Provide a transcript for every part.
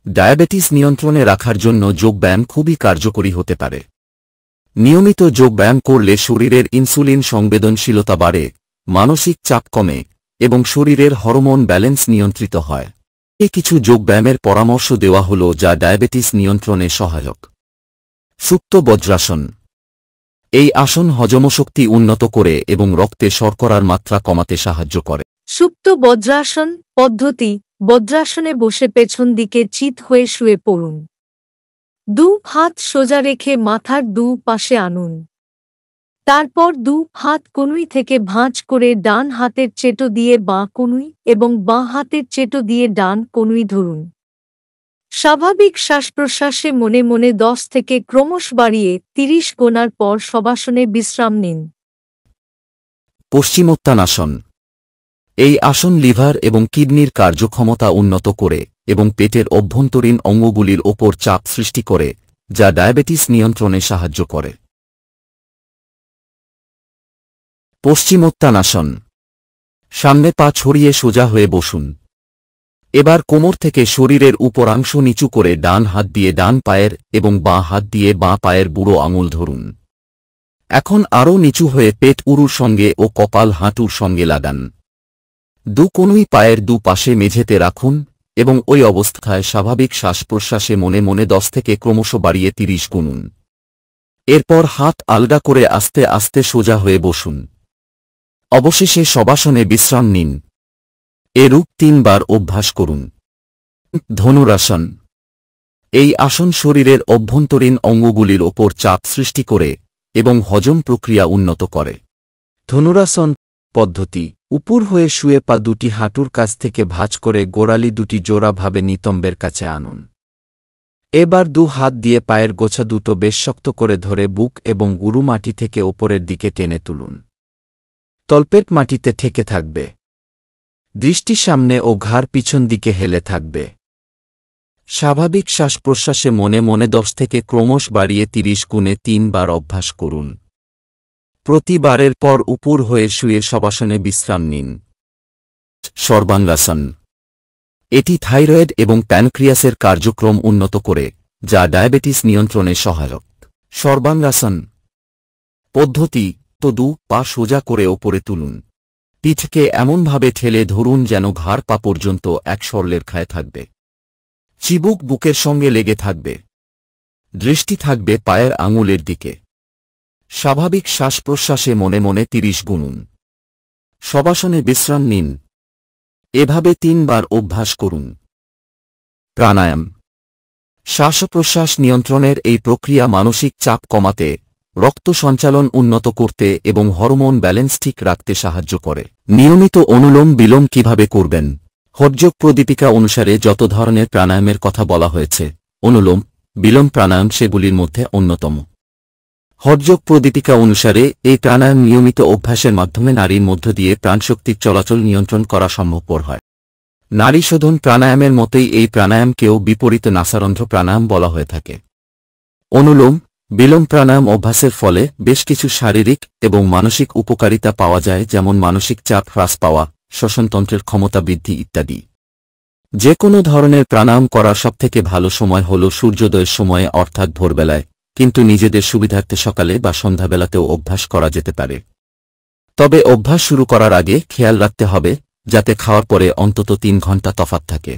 Diabetes নিয়ন্ত্রণে রাখার জন্য যোগব্যায়াম খুবই কার্যকরী হতে পারে। নিয়মিত যোগব্যায়াম করলে শরীরের ইনসুলিন সংবেদনশীলতা বাড়ে, মানসিক চাপ কমে এবং শরীরের হরমোন ব্যালেন্স নিয়ন্ত্রিত হয়। কিছু যোগব্যায়ামের পরামর্শ দেওয়া হল যা ডায়াবেটিস নিয়ন্ত্রণে সহায়ক। সুপ্ত বজ্রাসন। এই আসন হজমশক্তি উন্নত করে এবং রক্তে শর্করার মাত্রা কমাতে সাহায্য করে। সুপ্ত বজ্রাসন পদ্ধতি। বজ্রাসনে বসে পেছন দিকে চিত হয়ে শুয়ে পড়ুন। দু হাত সোজা রেখে মাথার দু পাশে আনুন। তারপর দু হাত কনুই থেকে ভাঁজ করে ডান হাতের চেটো দিয়ে বাঁ কনুই এবং বাঁ হাতের চেটো দিয়ে ডান কনুই ধরুন। স্বাভাবিক শ্বাসপ্রশ্বাসে মনে মনে 10 থেকে ক্রমশ বাড়িয়ে 30 গোনার পর শবাসনে বিশ্রাম নিন। পশ্চিমোত্তানাসন। এই আসন লিভার এবং কিডনির কার্যক্ষমতা উন্নত করে এবং পেটের অভ্যন্তরীণ অঙ্গগুলির ওপর চাপ সৃষ্টি করে, যা ডায়াবেটিস নিয়ন্ত্রণে সাহায্য করে। পশ্চিমোত্তানাসন। সামনে পা ছড়িয়ে সোজা হয়ে বসুন। এবার কোমর থেকে শরীরের উপরাংশ নিচু করে ডান হাত দিয়ে ডান পায়ের এবং বাঁ হাত দিয়ে বাঁ পায়ের বুড়ো আঙুল ধরুন। এখন আরও নিচু হয়ে পেট উরুর সঙ্গে ও কপাল হাঁটুর সঙ্গে লাগান। দু কনুই পায়ের দু পাশে মেঝেতে রাখুন এবং ওই অবস্থায় স্বাভাবিক শ্বাস প্রশ্বাসে মনে মনে 10 থেকে ক্রমশ বাড়িয়ে 30 গুনুন। এরপর হাত আলগা করে আস্তে আস্তে সোজা হয়ে বসুন। অবশেষে শবাসনে বিশ্রাম নিন। এরূপ 3 বার অভ্যাস করুন। ধনুরাসন। এই আসন শরীরের অভ্যন্তরীণ অঙ্গগুলির ওপর চাপ সৃষ্টি করে এবং হজম প্রক্রিয়া উন্নত করে। ধনুরাসন পদ্ধতি। উপর হয়ে শুয়ে পা দুটি হাঁটুর কাছ থেকে ভাঁজ করে গোড়ালি দুটি জোড়াভাবে নিতম্বের কাছে আনুন। এবার 2 হাত দিয়ে পায়ের গোছা দুটো বেশ শক্ত করে ধরে বুক এবং গুরু মাটি থেকে ওপরের দিকে টেনে তুলুন। তলপেট মাটিতে ঠেকে থাকবে। দৃষ্টি সামনে ও ঘাড় পিছন দিকে হেলে থাকবে। স্বাভাবিক শ্বাস প্রশ্বাসে মনে মনে 10 থেকে ক্রমশ বাড়িয়ে 30 গুণে 3 বার অভ্যাস করুন। প্রতিবারের পর উপর হয়ে শুয়ে শবাসনে বিশ্রাম নিন। সর্বাঙ্গাসন। এটি থাইরয়েড এবং প্যানক্রিয়াসের কার্যক্রম উন্নত করে, যা ডায়াবেটিস নিয়ন্ত্রণে সহায়ক। সর্বাঙ্গাসন পদ্ধতি। তো 2 পা সোজা করে ওপরে তুলুন। পিঠকে এমনভাবে ঠেলে ধরুন যেন ঘাড় পা পর্যন্ত এক সরলরেখায় থাকবে। চিবুক বুকের সঙ্গে লেগে থাকবে। দৃষ্টি থাকবে পায়ের আঙুলের দিকে। স্বাভাবিক শ্বাস প্রশ্বাসে মনে মনে 30 গুনুন। শবাসনে বিশ্রাম নিন। এভাবে 3 বার অভ্যাস করুন। প্রাণায়াম। শ্বাস প্রশ্বাস নিয়ন্ত্রণের এই প্রক্রিয়া মানসিক চাপ কমাতে, রক্ত সঞ্চালন উন্নত করতে এবং হরমোন ব্যালেন্স ঠিক রাখতে সাহায্য করে। নিয়মিত অনুলোম বিলোম কিভাবে করবেন? হঠযোগ প্রদীপিকা অনুসারে যত ধরনের প্রাণায়ামের কথা বলা হয়েছে, অনুলোম বিলোম প্রাণায়াম সেগুলির মধ্যে অন্যতম। হঠযোগ প্রদীপিকা অনুসারে এই প্রাণায়াম নিয়মিত অভ্যাসের মাধ্যমে নারীর মধ্য দিয়ে প্রাণশক্তির চলাচল নিয়ন্ত্রণ করা সম্ভবপর হয়। নারী শোধন প্রাণায়ামের মতোই এই প্রাণায়ামকেও বিপরীত নাসারন্ধ্র প্রাণায়াম বলা হয়ে থাকে। অনুলোম বিলোম প্রাণায়াম অভ্যাসের ফলে বেশ কিছু শারীরিক এবং মানসিক উপকারিতা পাওয়া যায়, যেমন মানসিক চাপ হ্রাস পাওয়া, শ্বসনতন্ত্রের ক্ষমতা বৃদ্ধি ইত্যাদি। যে কোনো ধরনের প্রাণায়াম করার সবথেকে ভালো সময় হল সূর্যোদয়ের সময়ে অর্থাৎ ভোরবেলায়, কিন্তু নিজেদের সুবিধার্থে সকালে বা সন্ধ্যাবেলাতেও অভ্যাস করা যেতে পারে। তবে অভ্যাস শুরু করার আগে খেয়াল রাখতে হবে যাতে খাওয়ার পরে অন্তত 3 ঘন্টা তফাৎ থাকে।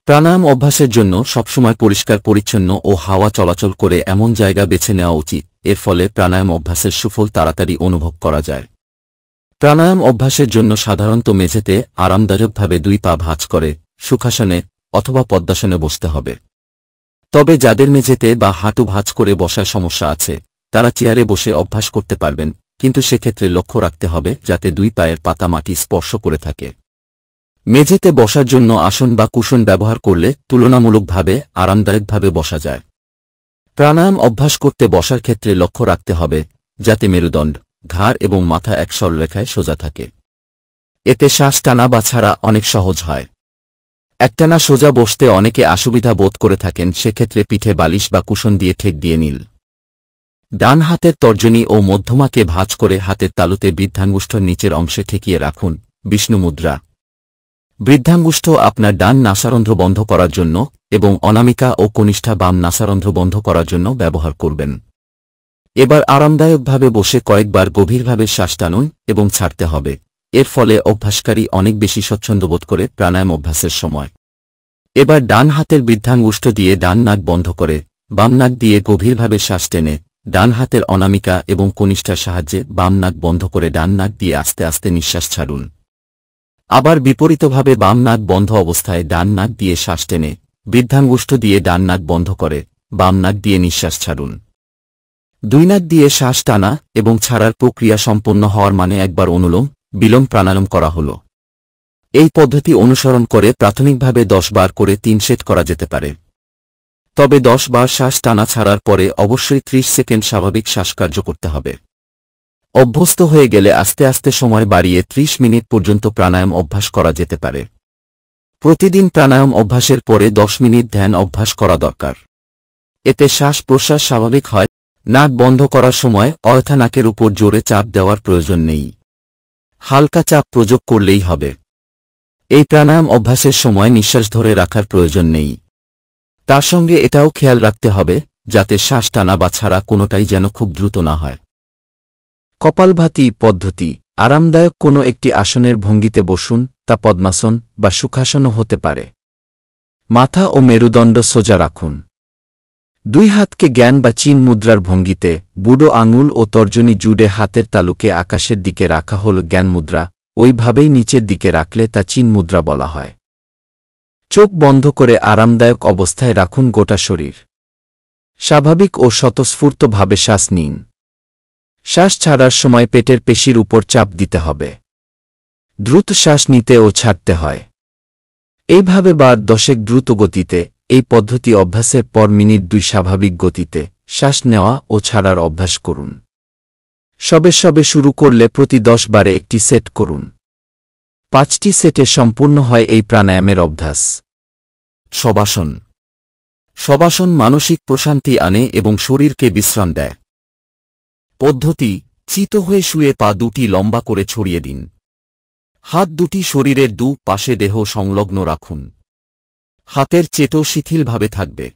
প্রাণায়াম অভ্যাসের জন্য সবসময় পরিষ্কার পরিচ্ছন্ন ও হাওয়া চলাচল করে এমন জায়গা বেছে নেওয়া উচিত, এর ফলে প্রাণায়াম অভ্যাসের সুফল তাড়াতাড়ি অনুভব করা যায়। প্রাণায়াম অভ্যাসের জন্য সাধারণত মেঝেতে আরামদায়কভাবে 2 পা ভাঁজ করে সুখাসনে অথবা পদ্মাসনে বসতে হবে। তবে যাদের মেঝেতে বা হাঁটু ভাঁজ করে বসার সমস্যা আছে, তারা চেয়ারে বসে অভ্যাস করতে পারবেন, কিন্তু সেক্ষেত্রে লক্ষ্য রাখতে হবে যাতে 2 পায়ের পাতা মাটি স্পর্শ করে থাকে। মেঝেতে বসার জন্য আসন বা কুশন ব্যবহার করলে তুলনামূলকভাবে আরামদায়কভাবে বসা যায়। প্রাণায়াম অভ্যাস করতে বসার ক্ষেত্রে লক্ষ্য রাখতে হবে যাতে মেরুদণ্ড, ঘাড় এবং মাথা এক সরলরেখায় সোজা থাকে। এতে শ্বাস টানা বা ছাড়া অনেক সহজ হয়। একটানা সোজা বসতে অনেকে অসুবিধা বোধ করে থাকেন, সেক্ষেত্রে পিঠে বালিশ বা কুশন দিয়ে ঠেক দিয়ে নিন। ডান হাতের তর্জনী ও মধ্যমাকে ভাঁজ করে হাতের তালুতে বৃদ্ধাঙ্গুষ্ঠর নিচের অংশে ঠেকিয়ে রাখুন। বিষ্ণু মুদ্রা। বৃদ্ধাঙ্গুষ্ঠ আপনার ডান নাসারন্ধ্র বন্ধ করার জন্য এবং অনামিকা ও কনিষ্ঠা বাম নাসারন্ধ্র বন্ধ করার জন্য ব্যবহার করবেন। এবার আরামদায়কভাবে বসে কয়েকবার গভীরভাবে শ্বাস টানুন এবং ছাড়তে হবে। এর ফলে অভ্যাসকারী অনেক বেশি স্বচ্ছন্দ বোধ করে প্রাণায়াম অভ্যাসের সময়। এবার ডান হাতের বৃদ্ধাঙ্গুষ্ঠ দিয়ে ডান নাক বন্ধ করে বাম নাক দিয়ে গভীরভাবে শ্বাস টেনে ডান হাতের অনামিকা এবং কনিষ্ঠার সাহায্যে বাম নাক বন্ধ করে ডান নাক দিয়ে আস্তে আস্তে নিঃশ্বাস ছাড়ুন। আবার বিপরীতভাবে বাম নাক বন্ধ অবস্থায় ডান নাক দিয়ে শ্বাস টেনে বৃদ্ধাঙ্গুষ্ঠ দিয়ে ডান নাক বন্ধ করে বাম নাক দিয়ে নিঃশ্বাস ছাড়ুন। দুই নাক দিয়ে শ্বাস টানা এবং ছাড়ার প্রক্রিয়া সম্পন্ন হওয়ার মানে একবার অনুলোম বিলোম প্রাণায়াম করা হল। এই পদ্ধতি অনুসরণ করে প্রাথমিকভাবে 10 বার করে 3 সেট করা যেতে পারে। তবে 10 বার শ্বাস টানা ছাড়ার পরে অবশ্যই 30 সেকেন্ড স্বাভাবিক শ্বাসকার্য করতে হবে। অভ্যস্ত হয়ে গেলে আস্তে আস্তে সময় বাড়িয়ে 30 মিনিট পর্যন্ত প্রাণায়াম অভ্যাস করা যেতে পারে। প্রতিদিন প্রাণায়াম অভ্যাসের পরে 10 মিনিট ধ্যান অভ্যাস করা দরকার। এতে শ্বাস প্রশ্বাস স্বাভাবিক হয়। নাক বন্ধ করার সময় অযথা নাকের উপর জোরে চাপ দেওয়ার প্রয়োজন নেই। হালকা চাপ প্রয়োগ করলেই হবে। এই প্রাণায়াম অভ্যাসের সময় নিঃশ্বাস ধরে রাখার প্রয়োজন নেই। তার সঙ্গে এটাও খেয়াল রাখতে হবে যাতে শ্বাস টানা বা ছাড়া কোনোটাই যেন খুব দ্রুত না হয়। কপালভাতি পদ্ধতি। আরামদায়ক কোনো একটি আসনের ভঙ্গিতে বসুন, তা পদ্মাসন বা সুখাসনও হতে পারে। মাথা ও মেরুদণ্ড সোজা রাখুন। দুই হাতকে জ্ঞান বা চিন মুদ্রার ভঙ্গিতে বুড়ো আঙুল ও তর্জনী জুড়ে হাতের তালুকে আকাশের দিকে রাখা হল জ্ঞান মুদ্রা, ওইভাবেই নিচের দিকে রাখলে তা চিন মুদ্রা বলা হয়। চোখ বন্ধ করে আরামদায়ক অবস্থায় রাখুন গোটা শরীর। স্বাভাবিক ও স্বতঃস্ফূর্তভাবে শ্বাস নিন। শ্বাস ছাড়ার সময় পেটের পেশির উপর চাপ দিতে হবে। দ্রুত শ্বাস নিতে ও ছাড়তে হয়। এইভাবে বার 10 দ্রুত গতিতে। এই পদ্ধতি অভ্যাসের পর মিনিট 2 স্বাভাবিক গতিতে শ্বাস নেওয়া ও ছাড়ার অভ্যাস করুন। সবে সবে শুরু করলে প্রতি 10 বারে একটি সেট করুন। 5টি সেটে সম্পূর্ণ হয় এই প্রাণায়ামের অভ্যাস। শবাসন। শবাসন মানসিক প্রশান্তি আনে এবং শরীরকে বিশ্রাম দেয়। পদ্ধতি: চিত হয়ে শুয়ে পা দুটি লম্বা করে ছড়িয়ে দিন। হাত দুটি শরীরের দু পাশে দেহ সংলগ্ন রাখুন। হাতের চেটো শিথিলভাবে থাকবে।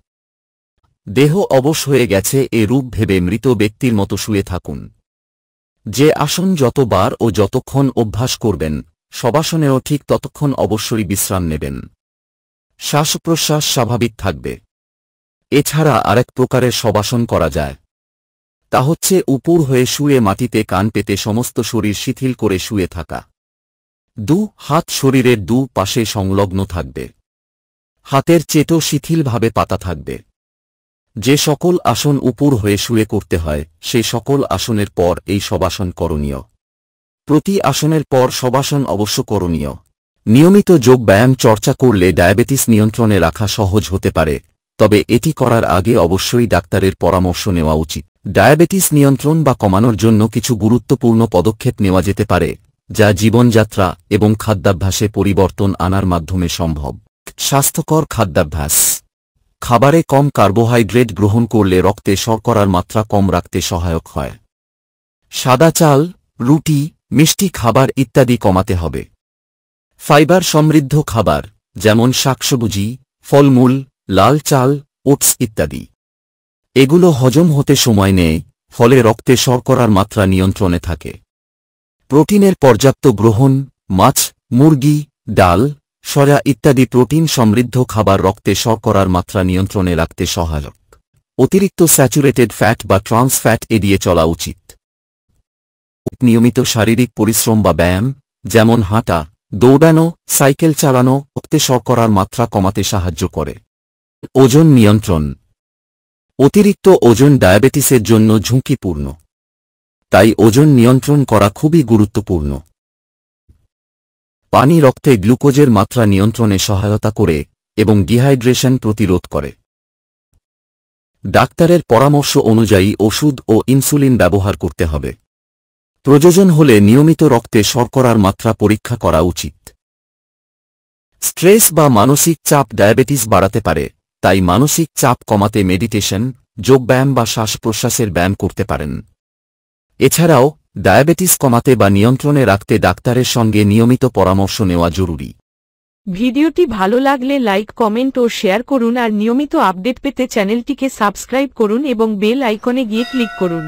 দেহ অবশ হয়ে গেছে এ রূপ ভেবে মৃত ব্যক্তির মতো শুয়ে থাকুন। যে আসন যতবার ও যতক্ষণ অভ্যাস করবেন, শবাসনেও ঠিক ততক্ষণ অবশ্যই বিশ্রাম নেবেন। শ্বাস প্রশ্বাস স্বাভাবিক থাকবে। এছাড়া আরেক প্রকারের শবাসন করা যায়। তা হচ্ছে উপর হয়ে শুয়ে মাটিতে কান পেতে সমস্ত শরীর শিথিল করে শুয়ে থাকা। দু হাত শরীরের দু পাশে সংলগ্ন থাকবে। হাতের চেটো শিথিলভাবে পাতা থাকবে। যে সকল আসন উপর হয়ে শুয়ে করতে হয়, সে সকল আসনের পর এই শবাসন করণীয়। প্রতি আসনের পর শবাসন অবশ্য করণীয়। নিয়মিত যোগ ব্যায়াম চর্চা করলে ডায়াবেটিস নিয়ন্ত্রণে রাখা সহজ হতে পারে, তবে এটি করার আগে অবশ্যই ডাক্তারের পরামর্শ নেওয়া উচিত। ডায়াবেটিস নিয়ন্ত্রণ বা কমানোর জন্য কিছু গুরুত্বপূর্ণ পদক্ষেপ নেওয়া যেতে পারে, যা জীবনযাত্রা এবং খাদ্যাভ্যাসে পরিবর্তন আনার মাধ্যমে সম্ভব। স্বাস্থ্যকর খাদ্যাভ্যাস। খাবারে কম কার্বোহাইড্রেট গ্রহণ করলে রক্তে শর্করার মাত্রা কম রাখতে সহায়ক হয়। সাদা চাল, রুটি, মিষ্টি খাবার ইত্যাদি কমাতে হবে। ফাইবার সমৃদ্ধ খাবার যেমন শাকসবজি, ফলমূল, লাল চাল, ওটস ইত্যাদি, এগুলো হজম হতে সময় নেয়, ফলে রক্তে শর্করার মাত্রা নিয়ন্ত্রণে থাকে। প্রোটিনের পর্যাপ্ত গ্রহণ, মাছ, মুরগি, ডাল, সয়া ইত্যাদি প্রোটিন সমৃদ্ধ খাবার রক্তে শর্করার মাত্রা নিয়ন্ত্রণে রাখতে সহায়ক। অতিরিক্ত স্যাচুরেটেড ফ্যাট বা ট্রান্স ফ্যাট এড়িয়ে চলা উচিত। নিয়মিত শারীরিক পরিশ্রম বা ব্যায়াম, যেমন হাঁটা, দৌড়ানো, সাইকেল চালানো রক্তে শর্করার মাত্রা কমাতে সাহায্য করে। ওজন নিয়ন্ত্রণ। অতিরিক্ত ওজন ডায়াবেটিসের জন্য ঝুঁকিপূর্ণ, তাই ওজন নিয়ন্ত্রণ করা খুবই গুরুত্বপূর্ণ। পানি রক্তে গ্লুকোজের মাত্রা নিয়ন্ত্রণে সহায়তা করে এবং ডিহাইড্রেশন প্রতিরোধ করে। ডাক্তারের পরামর্শ অনুযায়ী ওষুধ ও ইনসুলিন ব্যবহার করতে হবে। প্রয়োজন হলে নিয়মিত রক্তে শর্করার মাত্রা পরীক্ষা করা উচিত। স্ট্রেস বা মানসিক চাপ ডায়াবেটিস বাড়াতে পারে, তাই মানসিক চাপ কমাতে মেডিটেশন, যোগব্যায়াম বা শ্বাস প্রশ্বাসের ব্যায়াম করতে পারেন। এছাড়াও ডায়াবেটিস কমাতে বা নিয়ন্ত্রণে রাখতে ডাক্তারের সঙ্গে নিয়মিত পরামর্শ নেওয়া জরুরি। ভিডিওটি ভালো লাগলে লাইক কমেন্ট ও শেয়ার করুন আর নিয়মিত আপডেট পেতে চ্যানেলটিকে সাবস্ক্রাইব করুন এবং বেল আইকনে গিয়ে ক্লিক করুন।